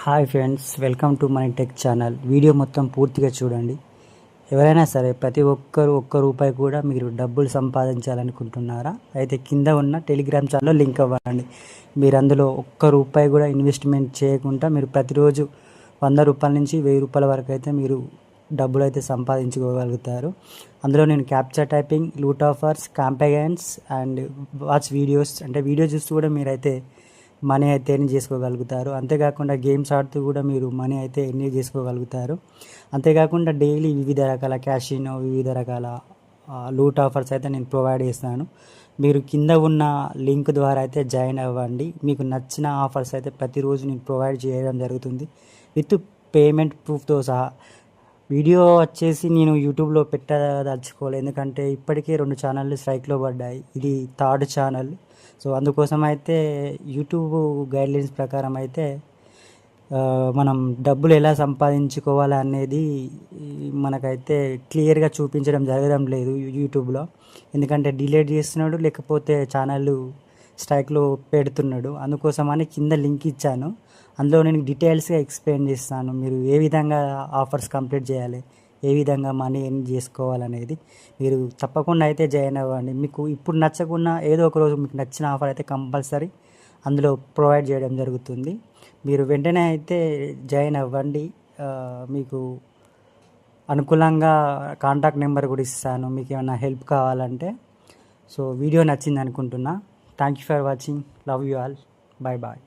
Hi friends, welcome to money tech channel. Video మొత్తం పూర్తిగా చూడండి. ఎవరైనా సరే ప్రతి ఒక్కరు ఒక్క రూపాయి కూడా మీరు డబ్బులు సంపాదించాలనుకుంటున్నారా? అయితే కింద ఉన్న టెలిగ్రామ్ ఛానల్లో లింక్ అవ్వండి. మీరు అందులో ఒక్క రూపాయి కూడా ఇన్వెస్ట్మెంట్ చేయకుండా మీరు ప్రతిరోజు 100 రూపాయల నుంచి 1000 రూపాయల వరకు అయితే మీరు డబ్బులు అయితే సంపాదించుకోగలుగుతారు. అందులో నేను captcha typing, loot offers, campaigns and watch videos, అంటే వీడియో చూస్తూ కూడా మీరైతే మనీ అయితే ఎర్న్ చేసుకోగలుగుతారు. అంతేకాకుండా గేమ్స్ ఆడుతూ కూడా మీరు మనీ అయితే ఎర్న్ చేసుకోగలుగుతారు. అంతేకాకుండా డైలీ వివిధ రకాల క్యాషినో, వివిధ రకాల లూట్ ఆఫర్స్ అయితే నేను ప్రొవైడ్ చేస్తాను. మీరు కింద ఉన్న లింక్ ద్వారా అయితే జాయిన్ అవ్వండి. మీకు నచ్చిన ఆఫర్స్ అయితే ప్రతిరోజు నేను ప్రొవైడ్ చేయడం జరుగుతుంది విత్ పేమెంట్ ప్రూఫ్తో సహా. వీడియో వచ్చేసి నేను యూట్యూబ్లో పెట్టదలుచుకోలేదు, ఎందుకంటే ఇప్పటికే 2 ఛానళ్ళు స్ట్రైక్లో పడ్డాయి. ఇది 3rd ఛానల్. సో అందుకోసం అయితే యూట్యూబ్ గైడ్లైన్స్ ప్రకారం అయితే మనం డబ్బులు ఎలా సంపాదించుకోవాలి అనేది మనకైతే క్లియర్గా చూపించడం జరగడం లేదు యూట్యూబ్లో. ఎందుకంటే డిలీట్ చేస్తున్నాడు, లేకపోతే ఛానల్ స్ట్రైక్లో పెడుతున్నాడు. అందుకోసమని కింద లింక్ ఇచ్చాను. అందులో నేను డీటెయిల్స్గా ఎక్స్ప్లెయిన్ చేస్తాను. మీరు ఏ విధంగా ఆఫర్స్ కంప్లీట్ చేయాలి, ఏ విధంగా మనీ ఎర్న్ చేసుకోవాలనేది మీరు తప్పకుండా అయితే జాయిన్ అవ్వండి. మీకు ఇప్పుడు నచ్చకుండా ఏదో ఒక రోజు మీకు నచ్చిన ఆఫర్ అయితే కంపల్సరీ అందులో ప్రొవైడ్ చేయడం జరుగుతుంది. మీరు వెంటనే అయితే జాయిన్ అవ్వండి. మీకు అనుకూలంగా కాంటాక్ట్ నెంబర్ కూడా ఇస్తాను మీకు ఏమైనా హెల్ప్ కావాలంటే. సో వీడియో నచ్చింది అనుకుంటున్నా. Thank you for watching. Love you all. Bye bye.